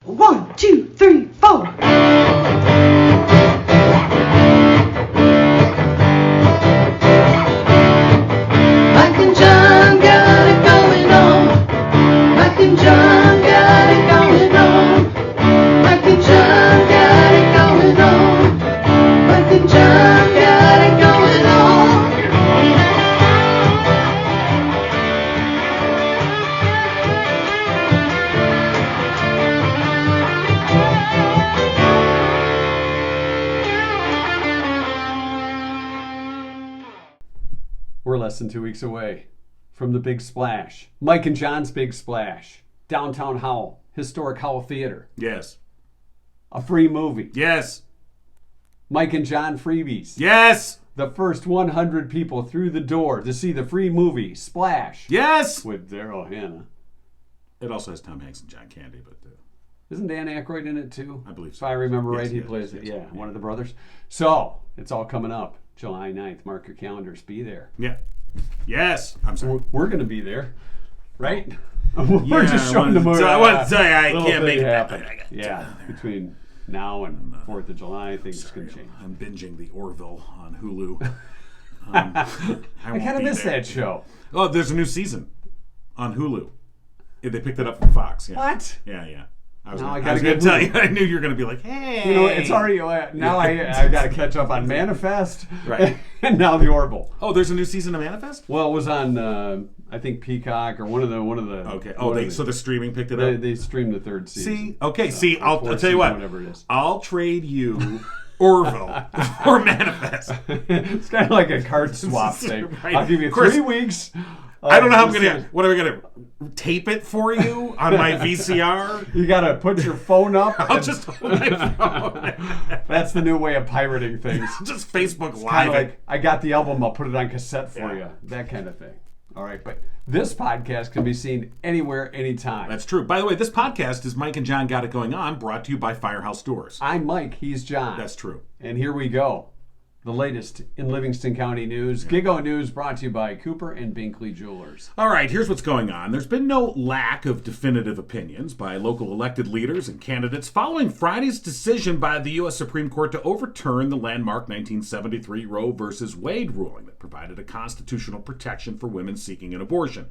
1, 2, 3, 4. Mike and John got it going on. Mike and John got it going on. Mike and John got it going on. Mike and John got it going on. We're less than 2 weeks away from the big splash. Mike and John's big splash. Downtown Howell. Historic Howell Theater. Yes. A free movie. Yes. Mike and John freebies. Yes. The first 100 people through the door to see the free movie Splash. Yes. With Daryl Hannah. It also has Tom Hanks and John Candy, but Isn't Dan Aykroyd in it too? I believe If so. I remember Yes, right, he yes, plays it. yes, Yeah, yeah. one of the brothers. So, it's all coming up. July 9th. Mark your calendars. Be there. yeah. Yes. I'm sorry. We're going to be there, right? We're just showing the movie. So I want to say I Little can't thing make it happen. happen. Yeah, between now and 4th of July, things can change. I'm binging the Orville on Hulu. I kind of miss that show. Oh, there's a new season on Hulu. Yeah, they picked it up from Fox. Yeah. What? Yeah. I was Now I going gotta to get tell Hulu. you. I knew you were going to be like, hey. You know, it's already now. I got to catch up on Manifest, Right. and now the Orville. Oh, there's a new season of Manifest? Well, it was on I think Peacock or one of the. Okay. Oh, so the streaming picked it up? They streamed the third season. See? Okay, So, I'll fourth tell you what. season, whatever it is. I'll trade you Orville for Manifest. It's kind of like a card swap thing. Right. I'll give you Of course. 3 weeks. I don't know how I'm this going is- to... What am I going to tape it for you on my VCR? You got to put your phone up. I'll and- just hold my phone. That's the new way of pirating things. Just Facebook Kind Live of it. like, I got the album, I'll put it on cassette for Yeah. you. That kind of thing. All right, but this podcast can be seen anywhere, anytime. That's true. By the way, this podcast is Mike and John Got It Going On, brought to you by Firehouse Doors. I'm Mike, he's John. That's true. And here we go. The latest in Livingston County news. Giggo News brought to you by Cooper and Binkley Jewelers. All right, here's what's going on. There's been no lack of definitive opinions by local elected leaders and candidates following Friday's decision by the U.S. Supreme Court to overturn the landmark 1973 Roe v. Wade ruling that provided a constitutional protection for women seeking an abortion.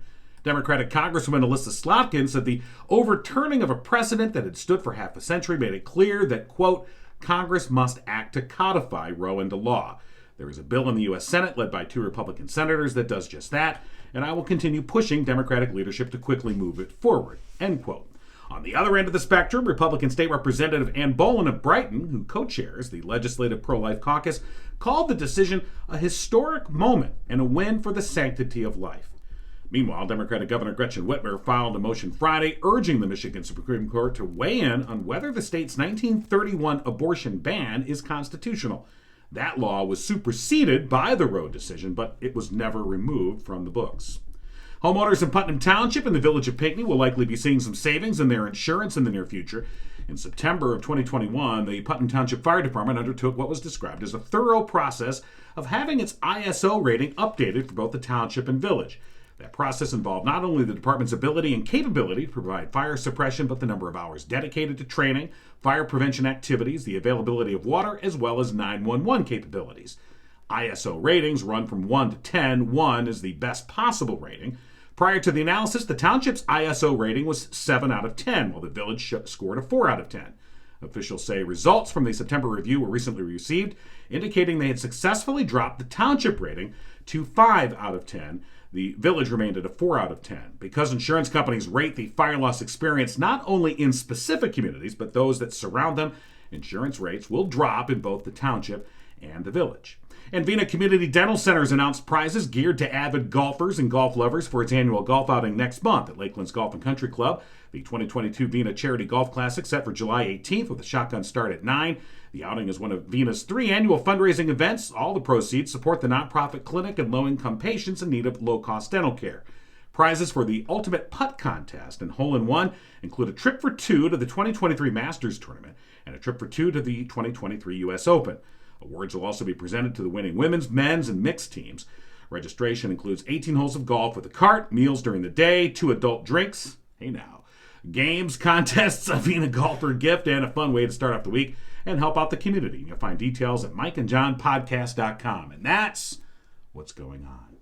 Democratic Congresswoman Alyssa Slotkin said the overturning of a precedent that had stood for half a century made it clear that, quote, Congress must act to codify Roe into law. There is a bill in the U.S. Senate led by 2 Republican senators that does just that, and I will continue pushing Democratic leadership to quickly move it forward, end quote. On the other end of the spectrum, Republican State Representative Ann Bolin of Brighton, who co-chairs the Legislative Pro-Life Caucus, called the decision a historic moment and a win for the sanctity of life. Meanwhile, Democratic Governor Gretchen Whitmer filed a motion Friday urging the Michigan Supreme Court to weigh in on whether the state's 1931 abortion ban is constitutional. That law was superseded by the Roe decision, but it was never removed from the books. Homeowners in Putnam Township in the village of Pinckney will likely be seeing some savings in their insurance in the near future. In September of 2021, the Putnam Township Fire Department undertook what was described as a thorough process of having its ISO rating updated for both the township and village. That process involved not only the department's ability and capability to provide fire suppression, but the number of hours dedicated to training, fire prevention activities, the availability of water, as well as 911 capabilities. ISO ratings run from 1 to 10. 1 is the best possible rating. Prior to the analysis, the township's ISO rating was 7 out of 10, while the village scored a 4 out of 10. Officials say results from the September review were recently received, indicating they had successfully dropped the township rating to 5 out of 10. The village remained at a 4 out of 10. Because insurance companies rate the fire loss experience not only in specific communities, but those that surround them, insurance rates will drop in both the township and the village. And Vena Community Dental Centers announced prizes geared to avid golfers and golf lovers for its annual golf outing next month at Lakeland's Golf and Country Club. The 2022 Vena Charity Golf Classic set for July 18th with a shotgun start at 9. The outing is one of Vena's 3 annual fundraising events. All the proceeds support the nonprofit clinic and low-income patients in need of low-cost dental care. Prizes for the Ultimate Putt Contest and Hole-in-One include a trip for 2 to the 2023 Masters Tournament and a trip for 2 to the 2023 U.S. Open. Awards will also be presented to the winning women's, men's, and mixed teams. Registration includes 18 holes of golf with a cart, meals during the day, 2 adult drinks. Hey now. games, contests, a Vina golfer gift, and a fun way to start off the week and help out the community. You'll find details at mikeandjohnpodcast.com. And that's what's going on.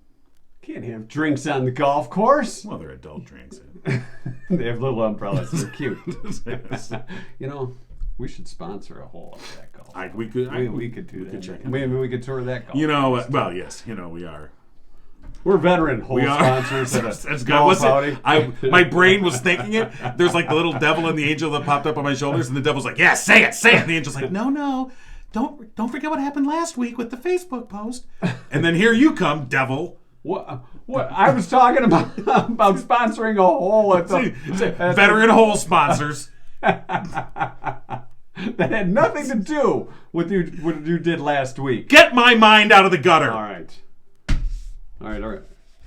Can't have drinks on the golf course. Well, they're adult drinks. They have little umbrellas. They're cute. You know, we should sponsor a hole of that golf. We could do that. check it. Maybe we could tour that golf. You know, well, yes, you know, we are. We're veteran hole We are. sponsors at a That's good. golf Listen, outing. my brain was thinking it. There's like the little devil and the angel that popped up on my shoulders, and the devil's like, "Yeah, say it." And the angel's like, "No, don't forget what happened last week with the Facebook post." And then here you come, devil. What? I was talking about sponsoring a hole at the Veteran hole sponsors. that had nothing to do with what you did last week. Get my mind out of the gutter. All right.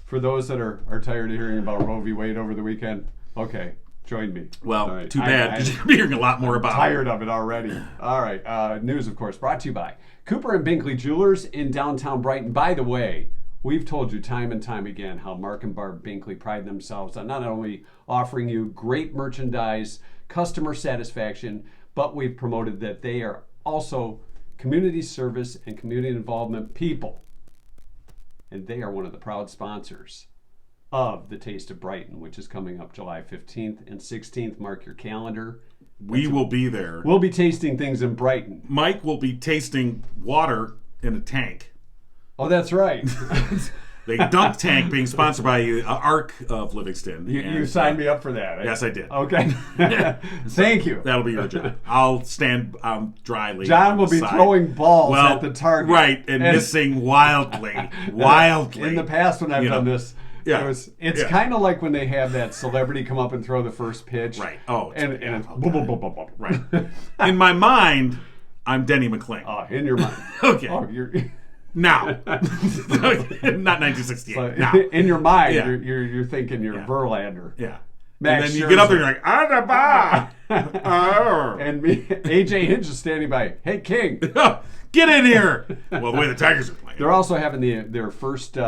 For those that are tired of hearing about Roe v. Wade over the weekend, okay, join me. Well, All right. too bad, because you're hearing a lot more about tired of it already. All right. News, of course, brought to you by Cooper and Binkley Jewelers in downtown Brighton. By the way, we've told you time and time again how Mark and Barb Binkley pride themselves on not only offering you great merchandise, customer satisfaction, but we've promoted that they are also community service and community involvement people. And they are one of the proud sponsors of the Taste of Brighton, which is coming up July 15th and 16th. Mark your calendar. We will be there. We'll be tasting things in Brighton. Mike will be tasting water in a tank. Oh, that's right. The dunk tank being sponsored by Arc of Livingston. You signed me up for that. Yes, I did. Okay. Thank you. That'll be your job. I'll stand dryly. John will be throwing balls at the target. Right, and missing wildly. In the past when I've done this, it's kind of like when they have that celebrity come up and throw the first pitch. Right. Oh. And it's boom, boom, boom, boom, boom. Right. In my mind, I'm Denny McClain. In your mind. Okay. Oh, you're... Now, not 1968. So now, in your mind, you're thinking you're Verlander. Yeah. Max and then you Scherzer. get up there, you're like, "Adaba!" Oh. And AJ Hinch is standing by. Hey, King, get in here! Well, the way the Tigers are playing, they're also having their first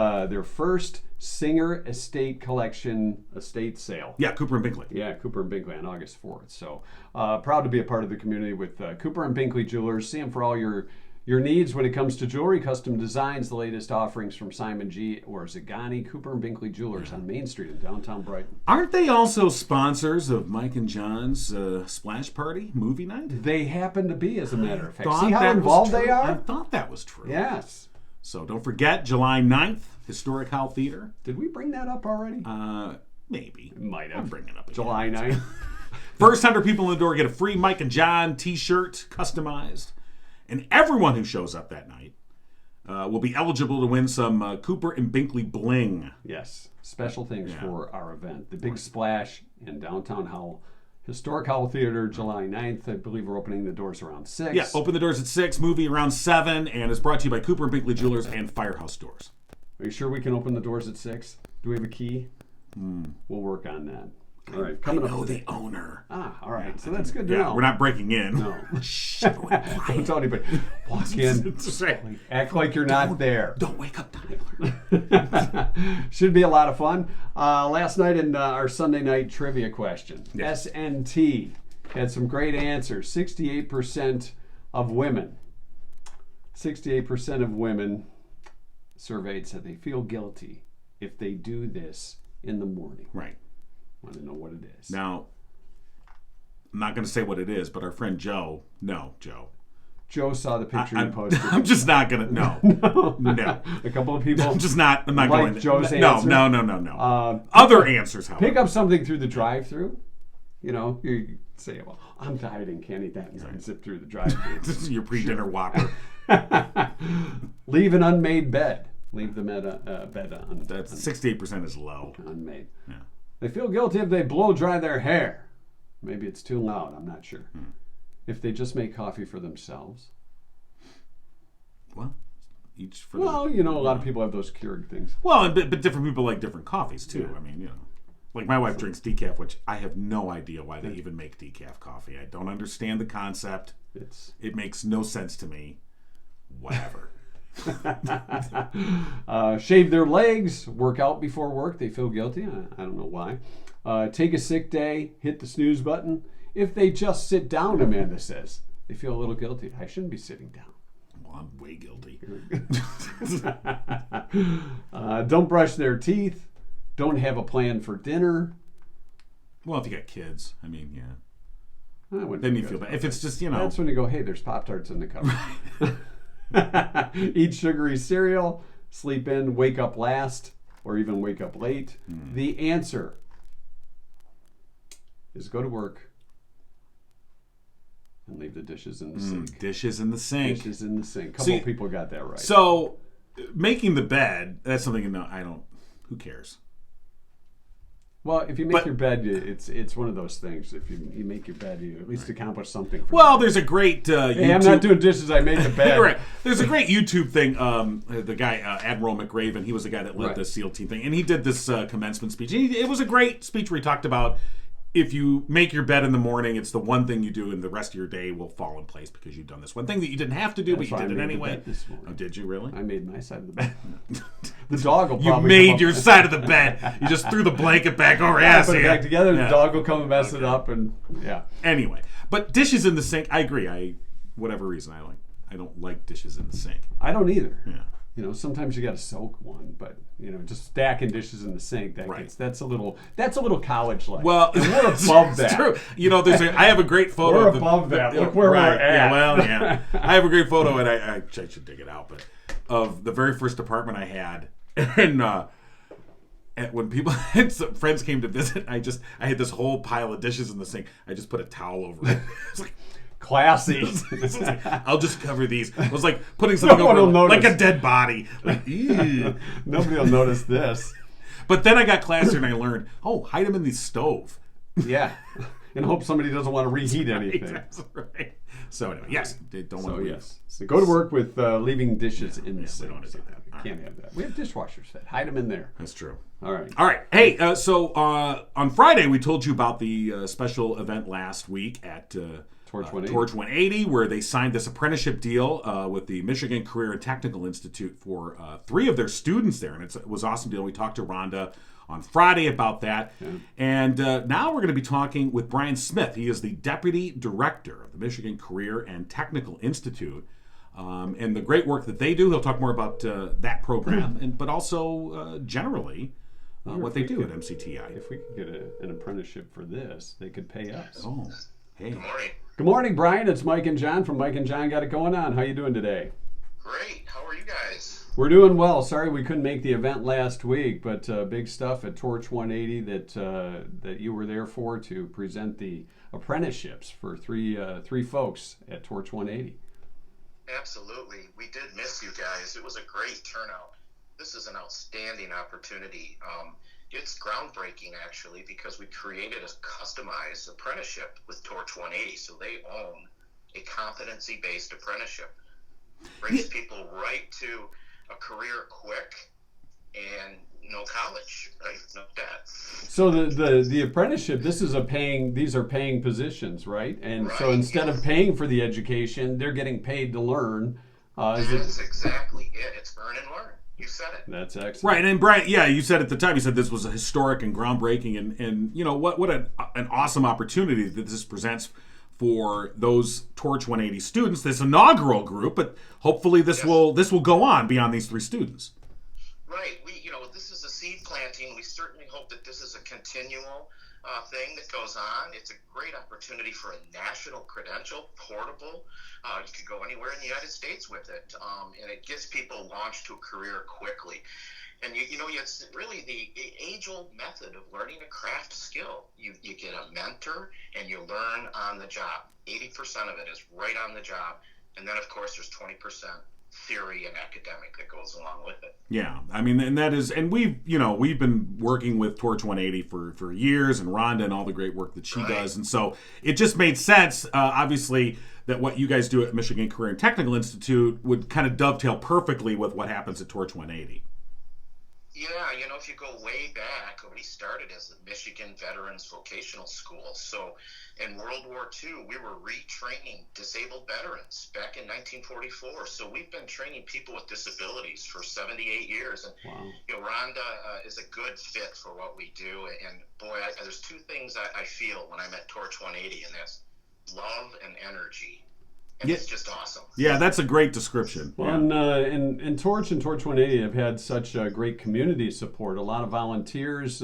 Singer Estate Collection estate sale. Yeah, Cooper and Binkley. Yeah, Cooper and Binkley on August 4th. So proud to be a part of the community with Cooper and Binkley Jewelers. See them for all your needs when it comes to jewelry, custom designs, the latest offerings from Simon G. or Zagani. Cooper and Binkley Jewelers on Main Street in downtown Brighton. Aren't they also sponsors of Mike and John's Splash Party movie night? They happen to be, as a matter of fact. See how involved they are? I thought that was true. Yes. So don't forget, July 9th, Historic Hall Theater. Did we bring that up already? Maybe. Might have. I'll bring it up again. July 9th. First 100 people in the door get a free Mike and John t-shirt, customized. And everyone who shows up that night will be eligible to win some Cooper and Binkley bling. Yes, special things for our event. The Big Splash in downtown Howell. Historic Howell Theater, July 9th. I believe we're opening the doors around 6. Yeah, open the doors at 6, movie around 7, and is brought to you by Cooper and Binkley Jewelers and Firehouse Doors. Are you sure we can open the doors at 6? Do we have a key? We'll work on that. All right, coming I know up. the owner. All right. So that's good to know. We're not breaking in. No. Shh. Don't tell anybody. Walk in. Act like you're not there. Don't wake up Tyler. Should be a lot of fun. Last night in our Sunday night trivia question, yes. SNT had some great answers. 68% of women surveyed said they feel guilty if they do this in the morning. Right. Want to know what it is. Now, I'm not going to say what it is, but our friend Joe. Joe saw the picture you posted. I'm just not going to. No. A couple of people. I'm just not. I'm not like going. Joe's no, answer. No. Other answers, however. Pick up something through the drive-through. You know, you say, "Well, I'm dieting, can't eat that," and zip through the drive-through. This is your pre-dinner Whopper. Leave an unmade bed. Leave the bed on. That's 68% is low. Unmade. Yeah. They feel guilty if they blow dry their hair. Maybe it's too loud. I'm not sure. If they just make coffee for themselves. Well, each for. Well, you know, a lot of people have those Keurig things. Well, but different people like different coffees too. Yeah. I mean, you know, like my wife drinks decaf, which I have no idea why they even make decaf coffee. I don't understand the concept. It makes no sense to me. Whatever. Shave their legs, work out before work. They feel guilty. I don't know why. take a sick day, hit the snooze button. If they just sit down, Amanda says, they feel a little guilty. I shouldn't be sitting down. Well, I'm way guilty. Don't brush their teeth. Don't have a plan for dinner. Well, if you got kids, I mean, yeah. Then you feel bad. If it's just, you know. That's when you go, hey, there's Pop-Tarts in the cupboard. Eat sugary cereal, sleep in, wake up last, or even wake up late. The answer is go to work and leave the dishes in the sink. Dishes in the sink. Dishes in the sink. A couple people got that right. So, making the bed, that's something, who cares? Well, if you make your bed, it's one of those things. If you make your bed, you at least accomplish something. Well, there's a great YouTube... Hey, I'm not doing dishes, I made the bed. Right. There's a great YouTube thing. The guy, Admiral McRaven, he was the guy that led the SEAL team thing. And he did this commencement speech. And it was a great speech where he talked about if you make your bed in the morning, it's the one thing you do, and the rest of your day will fall in place because you've done this one thing that you didn't have to do, but you did it anyway. Oh, did you really? I made my side of the bed. The dog will You probably made your side of the bed. You just threw the blanket back over ass put it here. back together. The dog will come and mess it up, and yeah. Anyway, but dishes in the sink, I agree. Whatever reason I don't like dishes in the sink. I don't either. Yeah. Sometimes you got to soak one, but just stacking dishes in the sink that's a little college like. Well, and we're above that. It's true. I have a great photo. We're above that. Look where we're at. Yeah, well, yeah. I have a great photo, and I should dig it out, but of the very first apartment I had, and when people some friends came to visit, I had this whole pile of dishes in the sink. I just put a towel over it. It's like, classy. I'll just cover these. It was like putting something over like a dead body. Like, nobody will notice this. But then I got classier and I learned, hide them in the stove. Yeah. And hope somebody doesn't want to reheat anything. That's right. So anyway, yes, don't want to leave. Yes. So go to work with leaving dishes in the sink. We don't want to do that. Can't have that. We have dishwashers that hide them in there. That's true. All right. Hey, so on Friday we told you about the special event last week at Torch 180. Torch 180, where they signed this apprenticeship deal with the Michigan Career and Technical Institute for 3 of their students there. And it was an awesome deal. We talked to Rhonda on Friday about that. Yeah. And now we're going to be talking with Brian Smith. He is the Deputy Director of the Michigan Career and Technical Institute. And the great work that they do. He'll talk more about that program, but also generally what they do at MCTI. If we could get an apprenticeship for this, they could pay us. Oh, hey. Good morning. Good morning, Brian. It's Mike and John from Mike and John Got It Going On. How you doing today? Great. How are you guys? We're doing well. Sorry we couldn't make the event last week, but big stuff at Torch 180 that you were there for to present the apprenticeships for three folks at Torch 180. Absolutely. We did miss you guys. It was a great turnout. This is an outstanding opportunity. It's groundbreaking, actually, because we created a customized apprenticeship with Torch 180, so they own a competency-based apprenticeship. Brings people right to a career quick and no college, right? No debt. So the apprenticeship, these are paying positions, right? And so instead of paying for the education, they're getting paid to learn. That's exactly it. It's earn and learn. You said it. That's excellent. Right, and Brian, you said at the time, you said this was a historic and groundbreaking, and what an awesome opportunity that this presents for those Torch 180 students, this inaugural group, but hopefully this will go on beyond these 3 students. Right. This is a seed planting. We certainly hope that this is a continual thing that goes on. It's a great opportunity for a national credential, portable. You could go anywhere in the United States with it, and it gets people launched to a career quickly. And it's really the age-old method of learning a craft skill. You get a mentor and you learn on the job. 80% of it is right on the job, and then of course there's 20% theory and academic that goes along with it. Yeah, I mean, and that is, and we've been working with Torch 180 for years, and Rhonda and all the great work that she does, and so it just made sense, obviously, that what you guys do at Michigan Career and Technical Institute would kind of dovetail perfectly with what happens at Torch 180. Yeah, if you go way back, we started as the Michigan Veterans Vocational School. So in World War II, we were retraining disabled veterans back in 1944. So we've been training people with disabilities for 78 years. And, Wow. Rhonda is a good fit for what we do. And boy, there's two things I feel when I'm at Torch 180, and that's love and energy. And it's just awesome. Yeah, that's a great description. Well, and Torch and Torch 180 have had such great community support. A lot of volunteers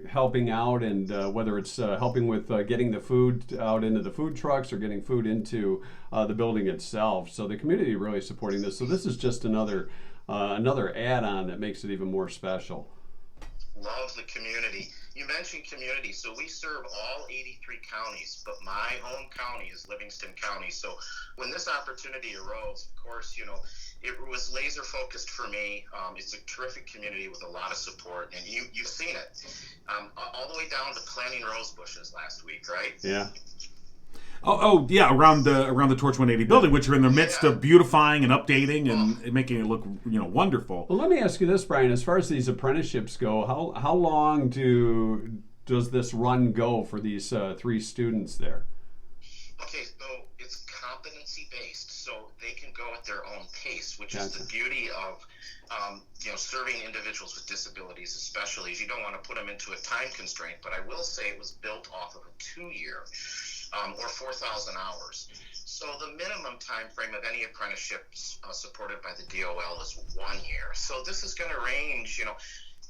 helping out, and whether it's helping with getting the food out into the food trucks or getting food into the building itself. So the community really supporting this. So this is just another add-on that makes it even more special. Love the community. You mentioned community, so we serve all 83 counties, but my home county is Livingston County. So when this opportunity arose, of course, it was laser focused for me. It's a terrific community with a lot of support, and you've seen it, all the way down to planting rose bushes last week, right? Yeah. Oh yeah, around the Torch 180 building, which are in the midst of beautifying and updating and making it look wonderful. Well, let me ask you this, Brian. As far as these apprenticeships go, how long does this run go for these 3 students there? Okay, so it's competency based, so they can go at their own pace, which is the beauty of serving individuals with disabilities, especially, is you don't want to put them into a time constraint. But I will say it was built off of a 2-year. Or 4,000 hours. So the minimum time frame of any apprenticeship supported by the DOL is 1 year. So this is going to range,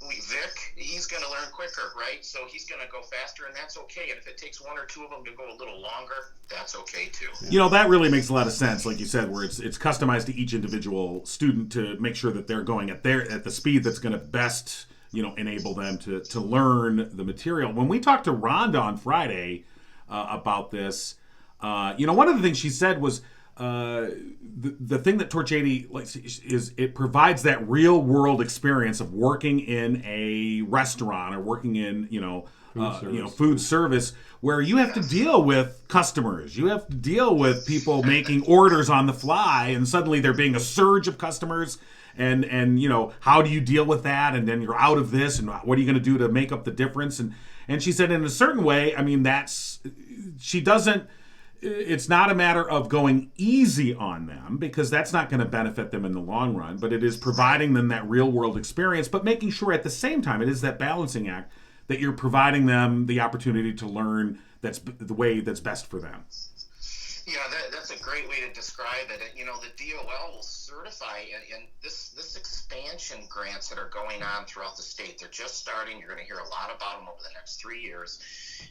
Vic, he's going to learn quicker, right? So he's going to go faster, and that's okay. And if it takes 1 or 2 of them to go a little longer, that's okay too. That really makes a lot of sense, like you said, where it's customized to each individual student to make sure that they're going at the speed that's going to best, enable them to learn the material. When we talked to Rhonda on Friday about this, one of the things she said was the thing that Torch 80 is it provides that real world experience of working in a restaurant or working in food service, where you have to deal with customers, you have to deal with people making orders on the fly, and suddenly there being a surge of customers. And how do you deal with that? And then you're out of this, and what are you going to do to make up the difference? And she said, in a certain way, I mean, it's not a matter of going easy on them, because that's not going to benefit them in the long run, but it is providing them that real world experience, but making sure at the same time, it is that balancing act that you're providing them the opportunity to learn that's the way that's best for them. Yeah, that's a great way to describe it. The DOL will certify, and this expansion grants that are going on throughout the state, they're just starting. You're going to hear a lot about them over the next 3 years.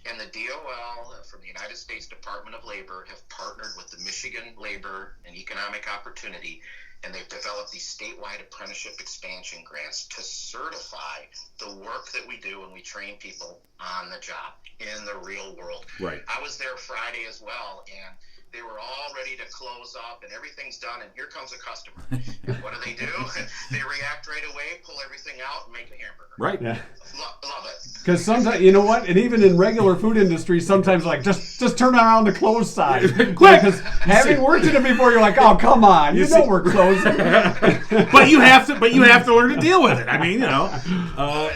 And the DOL from the United States Department of Labor have partnered with the Michigan Labor and Economic Opportunity, and they've developed these statewide apprenticeship expansion grants to certify the work that we do when we train people on the job in the real world. Right. I was there Friday as well, and they were all ready to close up, and everything's done, and here comes a customer. And what do? They react right away, pull everything out, and make a hamburger. Right. Yeah. Love it. Because sometimes, you know what, and even in regular food industry, sometimes just turn around the close side. Quick! Because having worked in it before, you're like, oh, come on, we're closing. But you have to learn to deal with it. I mean, You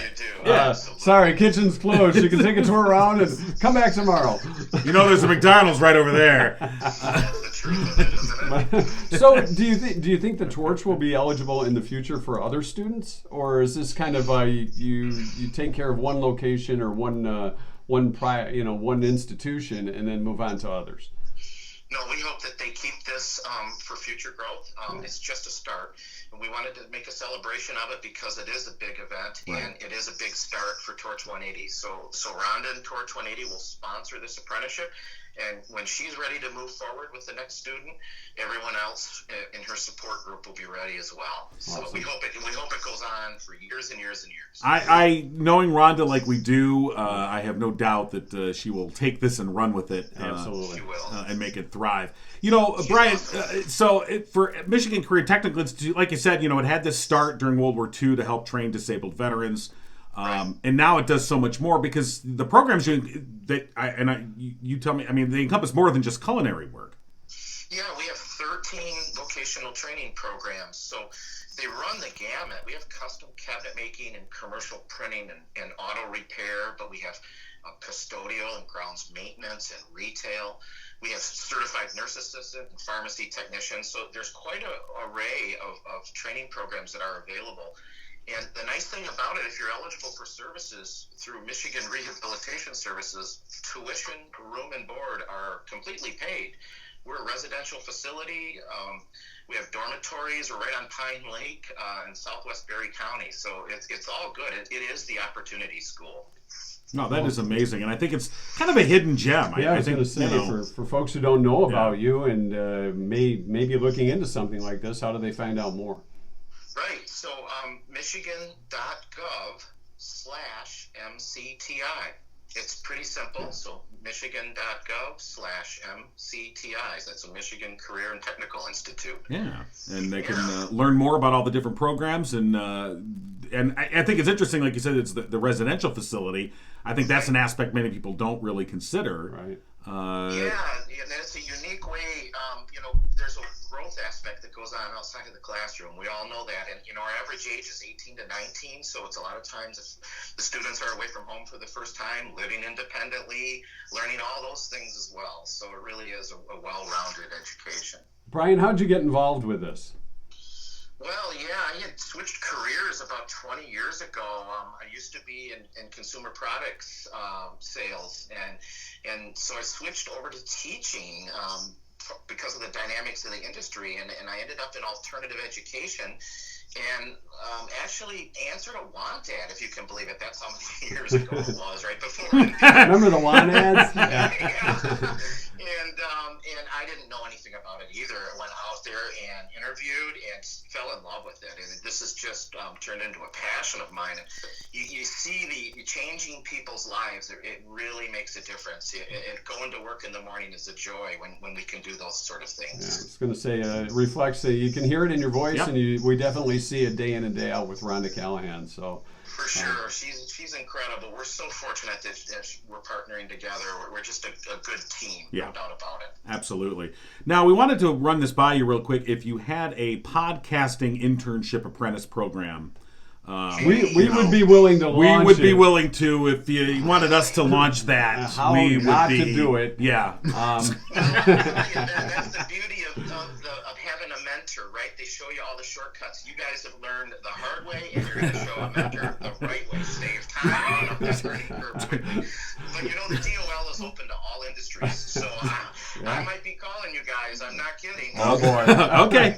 do. Sorry, kitchen's closed. You can take a tour around and come back tomorrow. There's a McDonald's right over there. That's the truth of it, isn't it? So, do you think the Torch will be eligible in the future for other students, or is this kind of you take care of one location or one institution and then move on to others? No, we hope that they keep this for future growth. It's just a start. And we wanted to make a celebration of it because it is a big event, and it is a big start for Torch 180. So Rhonda and Torch 180 will sponsor this apprenticeship. And when she's ready to move forward with the next student, everyone else in her support group will be ready as well. So awesome. we hope it goes on for years and years and years. I knowing Rhonda like we do, I have no doubt that she will take this and run with it. Absolutely. She will. And make it thrive. Brian, for Michigan Career Technical Institute, like you said, it had this start during World War II to help train disabled veterans. And now it does so much more because the programs you tell me, I mean, they encompass more than just culinary work. Yeah, we have 13 vocational training programs. So, they run the gamut. We have custom cabinet making and commercial printing and auto repair, but we have custodial and grounds maintenance and retail. We have certified nurse assistant and pharmacy technicians. So there's quite an array of training programs that are available. And the nice thing about it, if you're eligible for services through Michigan Rehabilitation Services, tuition, room, and board are completely paid. We're a residential facility. We have dormitories. We're right on Pine Lake in southwest Berry County. So it's all good. It is the opportunity school. No, that is amazing. And I think it's kind of a hidden gem. Yeah, I was think, going to say, for folks who don't know about you and maybe looking into something like this, how do they find out more? Right. So michigan.gov/MCTI. It's pretty simple. So michigan.gov/MCTIs. That's a Michigan Career and Technical Institute. Yeah, and they can learn more about all the different programs. And I think it's interesting, like you said, it's the residential facility. I think that's an aspect many people don't really consider. Right. And it's a unique way. There's a growth aspect that goes on outside of the classroom. We all know that. And, our average age is 18 to 19, so it's a lot of times if the students are away from home for the first time, living independently, learning all those things as well. So it really is a well-rounded education. Brian, how'd you get involved with this? Well, I had switched careers about 20 years ago. I used to be in consumer products sales, and so I switched over to teaching because of the dynamics of the industry, and I ended up in alternative education and actually answered a want ad, if you can believe it. That's how many years ago it was, right before. Remember the want ads? Yeah. And I didn't know anything about it either. I went out there and interviewed and fell in love with it. And this has just turned into a passion of mine. You see the changing people's lives. It really makes a difference. Going to work in the morning is a joy when we can do those sort of things. Yeah, I was going to say, it reflects, you can hear it in your voice, Yep. and we definitely see it day in and day out with Rhonda Callahan. So. For sure. She's incredible. We're so fortunate that we're partnering together. We're just a good team, no doubt about it. Absolutely. Now, we wanted to run this by you real quick. If you had a podcasting internship apprentice program, we would be willing to launch we would be it. willing to, if you wanted us to launch that. How we not would be, to do it. Yeah. That's the beauty of having a mentor, right? They show you all the shortcuts. You guys have learned the hard way, and you're going to show a mentor the right way. Save time on that learning curve quickly. But the DOL is open to all industries, so I might be calling you guys. I'm not kidding. Oh boy. Okay.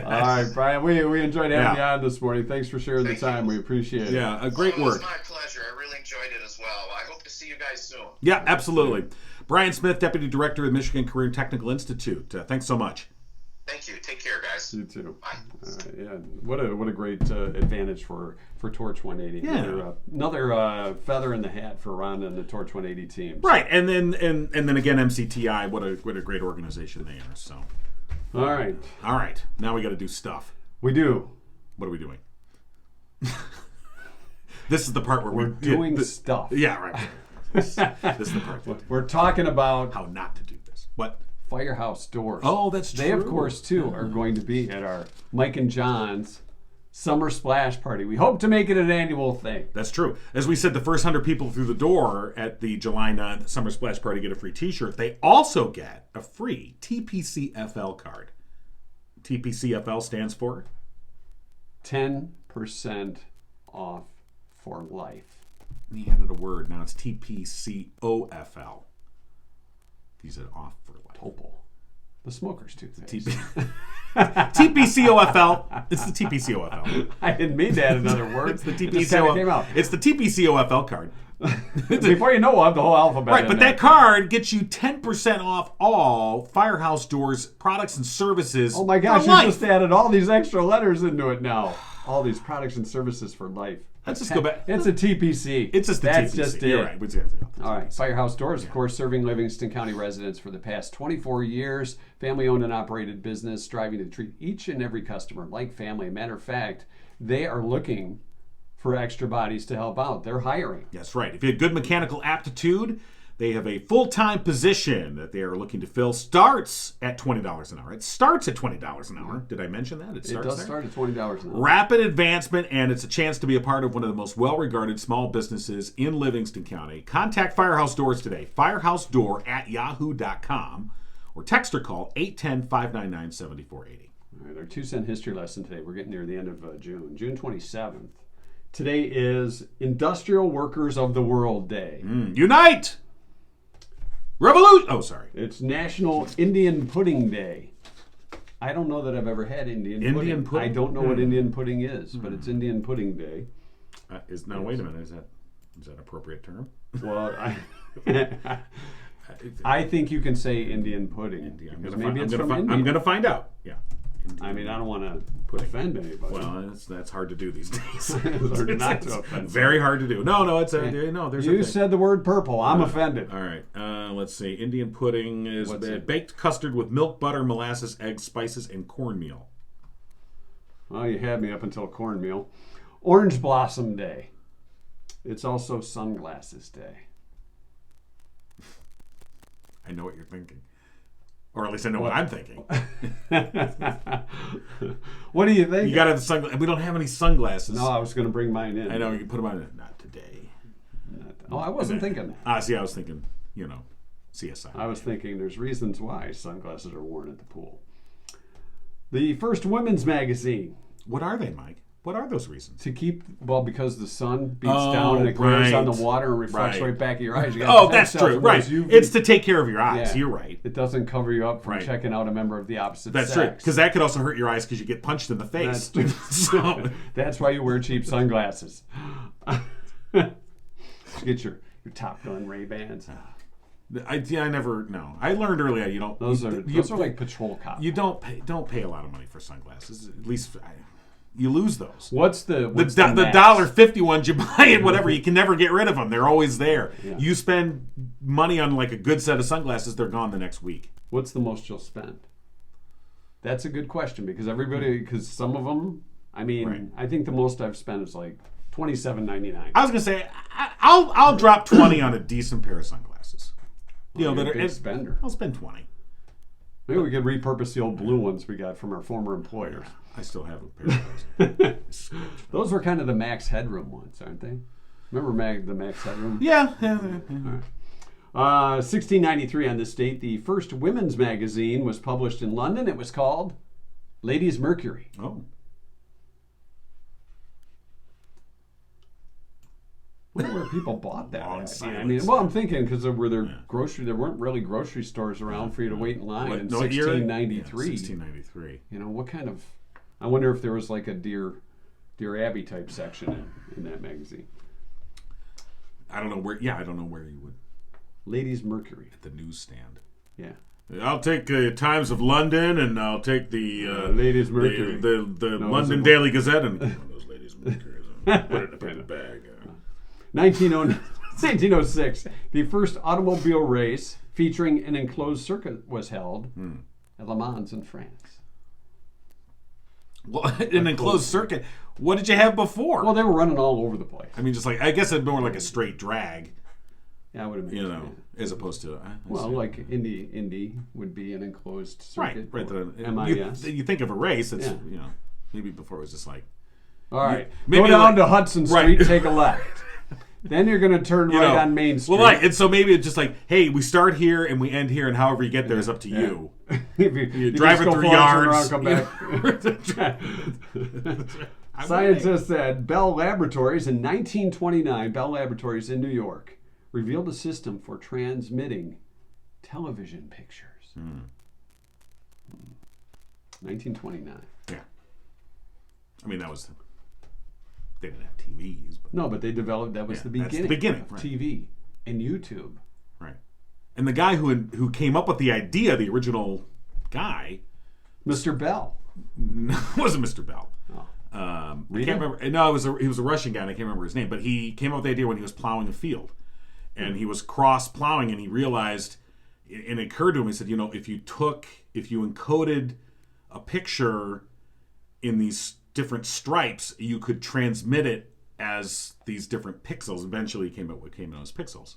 All right, Brian. We enjoyed having you on this morning. Thanks for sharing the time. We appreciate it. Yeah, a great It work. was my pleasure. I really enjoyed it as well. I hope to see you guys soon. Yeah, absolutely. Brian Smith, Deputy Director of the Michigan Career and Technical Institute. Thanks so much. Thank you. Take care, guys. You too. Bye. Yeah, what a great advantage for Torch 180. Yeah. Another feather in the hat for Ron and the Torch 180 teams. Right, and then again MCTI. What a great organization they are. So. All right. Now we got to do stuff. We do. What are we doing? This is the part where We're doing stuff. Yeah, right. This is the part. We're talking about How not to do this. What? Firehouse Doors. Oh, that's true. They, of course, too, are going to be at our Mike and John's Summer Splash Party. We hope to make it an annual thing. That's true. As we said, the first 100 people through the door at the July 9th Summer Splash Party get a free t-shirt. They also get a free TPCFL card. TPCFL stands for? 10% off for life. He added a word. Now it's TPCOFL. He said off for life. Topol. The smoker's toothpaste. TPCOFL. It's the TPCOFL. I didn't mean to add another word. It's the It just kinda came out. It's the TPCOFL card. Before you know, we'll have the whole alphabet. Right, in but there. that card gets you 10% off all Firehouse Doors products and services. Oh my gosh, for you life. just added all these extra letters into it now. All these products and services for life. Let's just go back. It's a TPC. It's just the That's TPC. just it. You're right. All right. Firehouse Doors, of course, serving Livingston County residents for the past 24 years. Family-owned and operated business, striving to treat each and every customer like family. Matter of fact, they are looking for extra bodies to help out. They're hiring. That's right. If you have good mechanical aptitude, They have a full-time position that they are looking to fill. Starts at $20 an hour. It starts at $20 an hour. Did I mention that? It does start at $20 an hour. Rapid advancement, and it's a chance to be a part of one of the most well-regarded small businesses in Livingston County. Contact Firehouse Doors today. firehousedoor@yahoo.com, or text or call 810-599-7480. All right, our 2-cent history lesson today. We're getting near the end of June. June 27th. Today is Industrial Workers of the World Day. Unite! Revolution! Oh, sorry. It's National Indian Pudding Day. I don't know that I've ever had Indian pudding. I don't know what Indian pudding is, but it's Indian Pudding Day. Wait a minute. Is that an appropriate term? Well, I think you can say Indian pudding. I'm going to find out. Yeah. I mean, I don't want to offend anybody. Well, that's hard to do these days. It's hard not to offend. Very hard to do. No, it's there's. You said the word purple. I'm offended. All right. Let's see. Indian pudding is baked custard with milk, butter, molasses, eggs, spices, and cornmeal. Well, you had me up until cornmeal. Orange Blossom Day. It's also Sunglasses Day. I know what you're thinking. Or at least I know what I'm thinking. What do you think? You got to have the sunglasses. We don't have any sunglasses. No, I was going to bring mine in. I know, you can put them on. Not today. I wasn't thinking that. See, I was thinking, CSI. I was thinking there's reasons why sunglasses are worn at the pool. The first women's magazine. What are they, Mike? What are those reasons? To keep, because the sun beats down and it glares on the water and reflects right back at your eyes. You that's true. Right. It's to take care of your eyes. Yeah. You're right. It doesn't cover you up from checking out a member of the opposite sex. That's true. Because that could also hurt your eyes because you get punched in the face. That's true. That's why you wear cheap sunglasses. Get your Top Gun Ray-Bans. I never. No, I learned early. You don't. Those are like patrol cops. You don't pay a lot of money for sunglasses. At least. You lose those. What's the $1.50 ones you buy and whatever? You can never get rid of them. They're always there. Yeah. You spend money on like a good set of sunglasses, they're gone the next week. What's the most you'll spend? That's a good question because some of them. I mean, I think the most I've spent is like $27.99. I was gonna say I'll drop $20 on a decent pair of sunglasses. You're a big spender. I'll spend $20. Maybe we could repurpose the old blue ones we got from our former employers. I still have a pair of those. Those were kind of the Max Headroom ones, aren't they? Remember the Max Headroom? Yeah. All right. 1693 on this date, the first women's magazine was published in London. It was called Ladies' Mercury. Oh. I wonder where people bought that. I'm thinking because there weren't really grocery stores around for you to wait in line in 1693. Yeah, 1693. What kind of? I wonder if there was like a Dear Abby type section in that magazine. I don't know where. Yeah, I don't know where you would. Ladies' Mercury at the newsstand. Yeah. I'll take Times of London, and I'll take the Ladies' Mercury, the London Daily Gazette, and those Ladies' Mercury. Put it in the bag. 1906, the first automobile race featuring an enclosed circuit was held at Le Mans in France. Well, an enclosed circuit. What did you have before? Well, they were running all over the place. I mean, just like I guess it's more like a straight drag. Yeah, I would have. As opposed to like Indy would be an enclosed circuit. Right. MIS. You think of a race. It's maybe before it was just like. All right, go down to Hudson Street, take a left. Then you're going to turn right on Main Street. Well, and so maybe it's just like, hey, we start here and we end here, and however you get there is up to you. You drive it through yards. Come back. Scientists at Bell Laboratories in 1929, Bell Laboratories in New York, revealed a system for transmitting television pictures. 1929. Yeah. I mean, that was... They didn't have TVs. But they developed... That was the beginning. That's the beginning, of TV and YouTube. Right. And the guy who came up with the idea, the original guy... Mr. Bell. No, it wasn't Mr. Bell. Oh. I can't remember. No, he was a Russian guy, and I can't remember his name. But he came up with the idea when he was plowing a field. And he was cross-plowing, and he realized... And it occurred to him, he said, if you encoded a picture in these... different stripes, you could transmit it as these different pixels. Eventually, came out as pixels.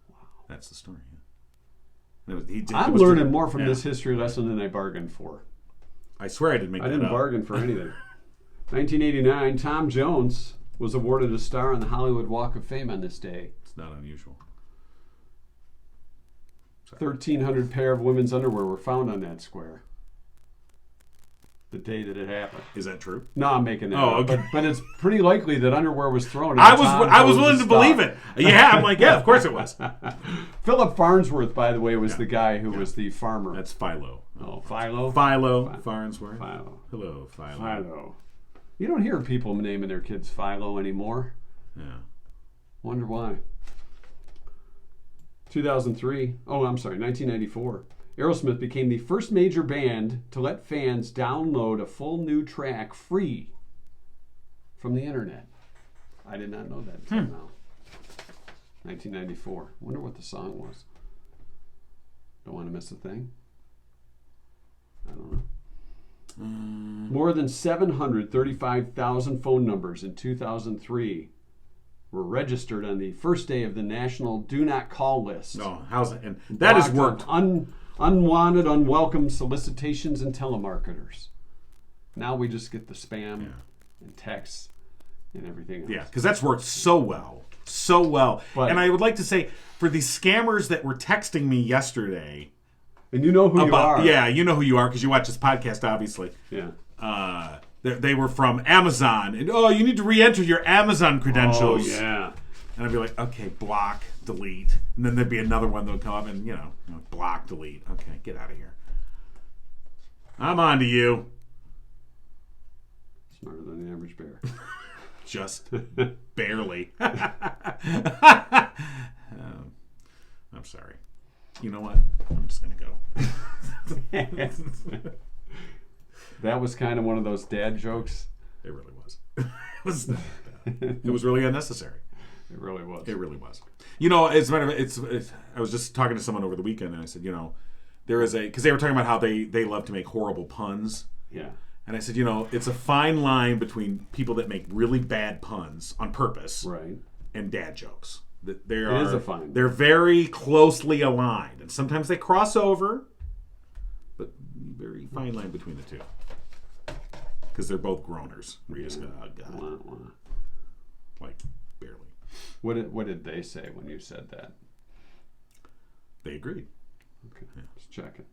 Wow! That's the story. Yeah. I'm learning more from this history lesson than I bargained for. I swear I didn't make that up. I didn't bargain for anything. 1989, Tom Jones was awarded a star on the Hollywood Walk of Fame on this day. It's not unusual. 1,300 pair of women's underwear were found on that square. The day that it happened. Is that true? No, I'm making that up. Okay. But it's pretty likely that underwear was thrown. I was willing to believe it. Yeah, I'm like, yeah, of course it was. Philip Farnsworth, by the way, was the guy who was the farmer. That's Philo. Oh, Philo? Philo Farnsworth. Philo. Hello, Philo. Philo. You don't hear people naming their kids Philo anymore. Yeah. Wonder why. 1994. Aerosmith became the first major band to let fans download a full new track free from the internet. I did not know that until now. 1994. Wonder what the song was. Don't want to miss a thing. I don't know. More than 735,000 phone numbers in 2003 were registered on the first day of the National Do Not Call list. No, how's it? And that has worked. Unwanted, unwelcome solicitations and telemarketers. Now we just get the spam and texts and everything else. Yeah, because that's worked so well. So well. But, and I would like to say, for the scammers that were texting me yesterday... And you know who you are. Yeah, you know who you are because you watch this podcast, obviously. Yeah. They were from Amazon. And, you need to re-enter your Amazon credentials. Oh, yeah. And I'd be like, okay, block, delete. And then there'd be another one that would come up and, block, delete. Okay, get out of here. I'm on to you. Smarter than the average bear. Just barely. I'm sorry. You know what? I'm just going to go. That was kind of one of those dad jokes. It really was. It was really unnecessary. It really was. It really was. As a matter of I was just talking to someone over the weekend, and I said, there is because they were talking about how they love to make horrible puns. Yeah. And I said, it's a fine line between people that make really bad puns on purpose, right, and dad jokes. It is a fine line. They're very closely aligned, and sometimes they cross over, but very fine line between the two. Because they're both groaners. Where you just go, oh, God. Like, barely. What did they say when you said that? They agreed. Okay, just checking.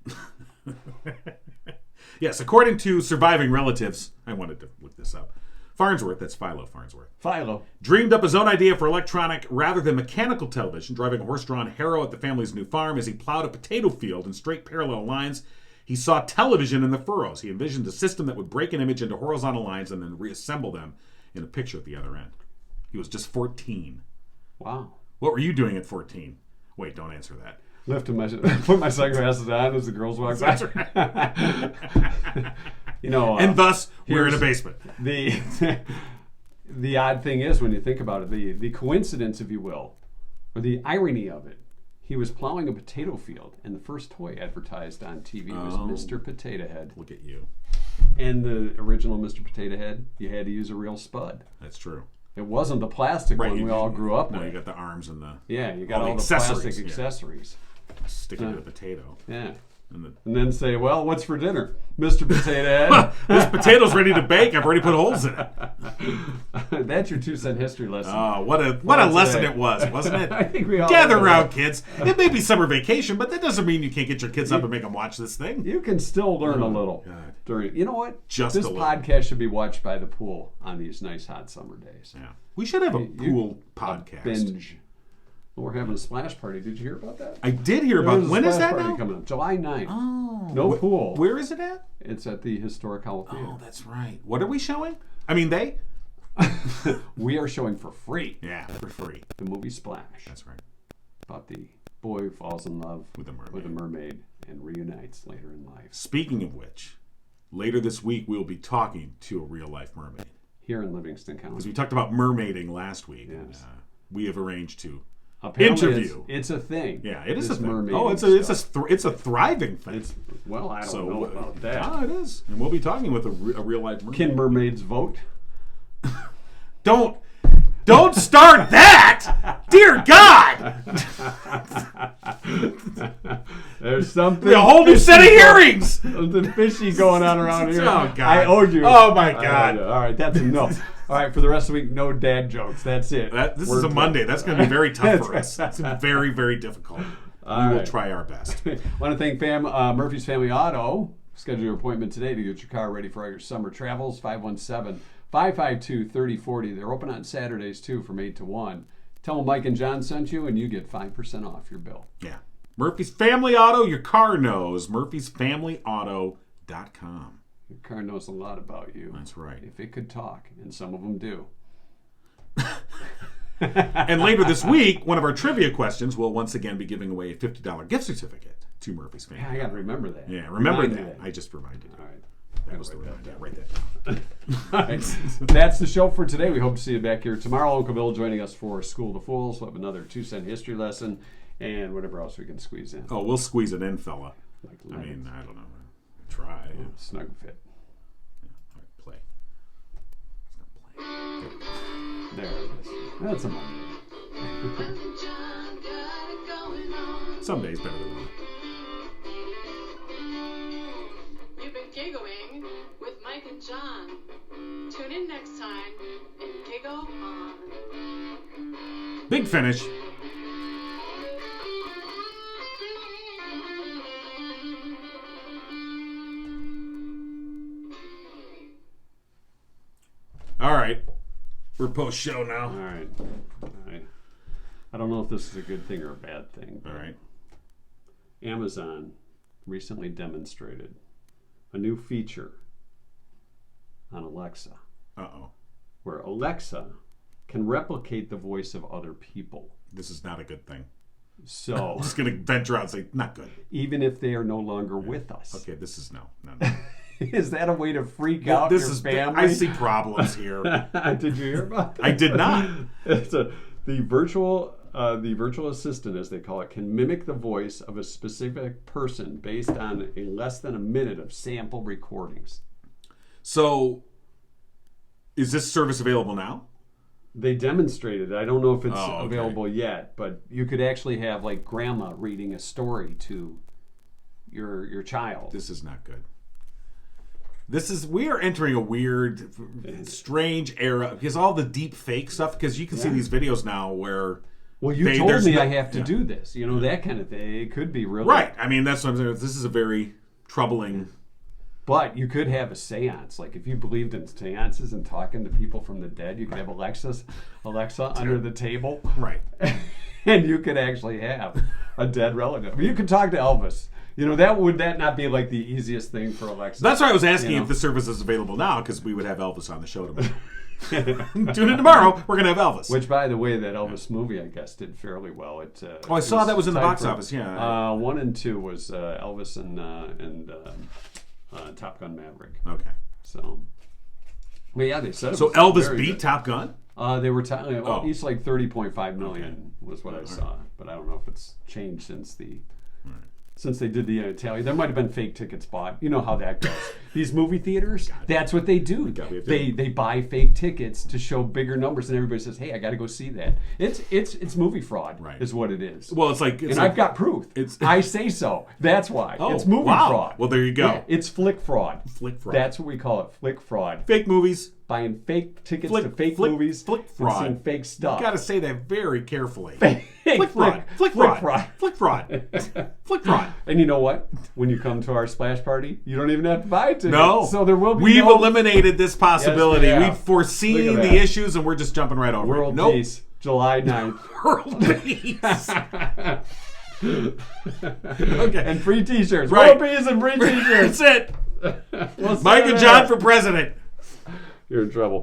Yes, according to surviving relatives, I wanted to look this up. Farnsworth, that's Philo Farnsworth. Philo. Dreamed up his own idea for electronic rather than mechanical television, driving a horse-drawn harrow at the family's new farm. As he plowed a potato field in straight parallel lines, he saw television in the furrows. He envisioned a system that would break an image into horizontal lines and then reassemble them in a picture at the other end. He was just 14. Wow. What were you doing at 14? Wait, don't answer that. Put my sunglasses on as the girls walk by. And thus, we're in a basement. The odd thing is, when you think about it, the coincidence, if you will, or the irony of it, he was plowing a potato field, and the first toy advertised on TV was Mr. Potato Head. Look at you. And the original Mr. Potato Head, you had to use a real spud. That's true. It wasn't the plastic one we all grew up with. No, you got the arms and the... Yeah, you got all the plastic accessories. Stick it to the potato. Yeah. And then say, well, what's for dinner? Mr. Potato Head. This potato's ready to bake. I've already put holes in it. That's your 2-cent history lesson. Oh, what a lesson it was, wasn't it? I think we all gather around, kids. It may be summer vacation, but that doesn't mean you can't get your kids up and make them watch this thing. You can still learn a little. God. You know what? Just this a little. podcast should be watched by the pool on these nice hot summer days. Yeah, we should have a pool podcast. Binge. We're having a splash party. Did you hear about that? I did hear about. When is that now? Coming up July 9th. Oh, no pool. Where is it at? It's at the Historic Hall of Fame. Oh, that's right. What are we showing? I mean, they. We are showing for free. Yeah, for free. The movie Splash. That's right. About the boy who falls in love with a mermaid and reunites later in life. Speaking of which, later this week we'll be talking to a real life mermaid here in Livingston County. Because we talked about mermaiding last week. Yes. And, we have arranged to interview. It's a thing. Yeah, it is a thing. Mermaid. Oh, it's a thriving thing. I don't know about that. Ah, it is. And we'll be talking with a real life mermaid. Can mermaids vote? Don't start that. Dear God! There's something. A whole new set of hearings! Something fishy going on around here. Oh, God. I owed you. Oh, my God. All right, that's enough. All right, for the rest of the week, no dad jokes. That's it. This is a Monday. That's going to be very tough for us. It's very, very difficult. We will try our best. I want to thank Murphy's Family Auto. Schedule your appointment today to get your car ready for all your summer travels. 517-552-3040. They're open on Saturdays, too, from 8 to 1. Tell them Mike and John sent you, and you get 5% off your bill. Yeah. Murphy's Family Auto, your car knows. Murphy'sFamilyAuto.com. Your car knows a lot about you. That's right. If it could talk, and some of them do. And later this week, one of our trivia questions will once again be giving away a $50 gift certificate to Murphy's Family. Yeah, I got to remember that. Yeah, remember Remind me that. I just reminded you. All right. That was the reminder. Write that down. All right. That's the show for today. We hope to see you back here tomorrow. Uncle Bill joining us for School to Fools. We'll have another 2-cent history lesson and whatever else we can squeeze in. Oh, we'll squeeze it in, fella. Like I mean, I don't know. Try. yeah, snug fit. All right, play. There it is. That's a Monday. Some days better than one. You've been giggling with Mike and John. Tune in next time and giggle on. Big finish. All right. We're post-show now. All right. I don't know if this is a good thing or a bad thing. All right. Amazon recently demonstrated a new feature on Alexa Uh-oh. where Alexa can replicate the voice of other people. This is not a good thing. So I'm just going to venture out and say, not good. even if they are no longer with us. Okay, this is no. Is that a way to freak out This your is family? I see problems here. Did you hear about that? I did not. The virtual assistant, as they call it, can mimic the voice of a specific person based on a less than a minute of sample recordings. So, is this service available now? They demonstrated it. I don't know if it's okay. available yet, but you could actually have like grandma reading a story to your child. This is not good. We are entering a weird, strange era because all the deep fake stuff, because you can see these videos now where... Well, you told me I have to do this. You know, that kind of thing. It could be really... Right. I mean, that's what I'm saying. This is a very troubling... But you could have a seance. Like, if you believed in seances and talking to people from the dead, you could have Alexa under the table. Right. And you could actually have a dead relative. You could talk to Elvis. You know, would that not be like the easiest thing for Alexa? That's why I was asking if the service is available now, because we would have Elvis on the show tomorrow. Tune in tomorrow. We're going to have Elvis. Which, by the way, that Elvis movie, I guess, did fairly well. I saw that was in the box office, yeah. 1 and 2 was Elvis and Top Gun Maverick. Okay. So, but yeah, they said it So was Elvis very beat good. Top Gun? They were talking. Oh. Each like 30.5 million was what I saw, but I don't know if it's changed since they did the Italian. There might have been fake tickets bought. You know how that goes. These movie theaters, that's what they do. They buy fake tickets to show bigger numbers, and everybody says, "Hey, I got to go see that." It's movie fraud, Right. is what it is. Well, it's like... I've got proof. I say so. That's why. Oh, it's movie wow. fraud. Well, there you go. Yeah, it's flick fraud. Flick fraud. That's what we call it, flick fraud. Fake movies. Buying fake tickets to fake movies. Flick fraud. And seeing fake stuff. You got to say that very carefully. Flick fraud. Flick fraud. Flick fraud. Flick fraud. And you know what? When you come to our splash party, you don't even have to buy tickets. No. So there will be We've eliminated this possibility. Yes, we have. We've foreseen Look at the that. issues, and we're just jumping right over World it. Nope. Peace, July 9th. World peace. Okay. And free t-shirts. Right. World Peace and free t-shirts. That's it. We'll see Mike you and there. John for president. You're in trouble.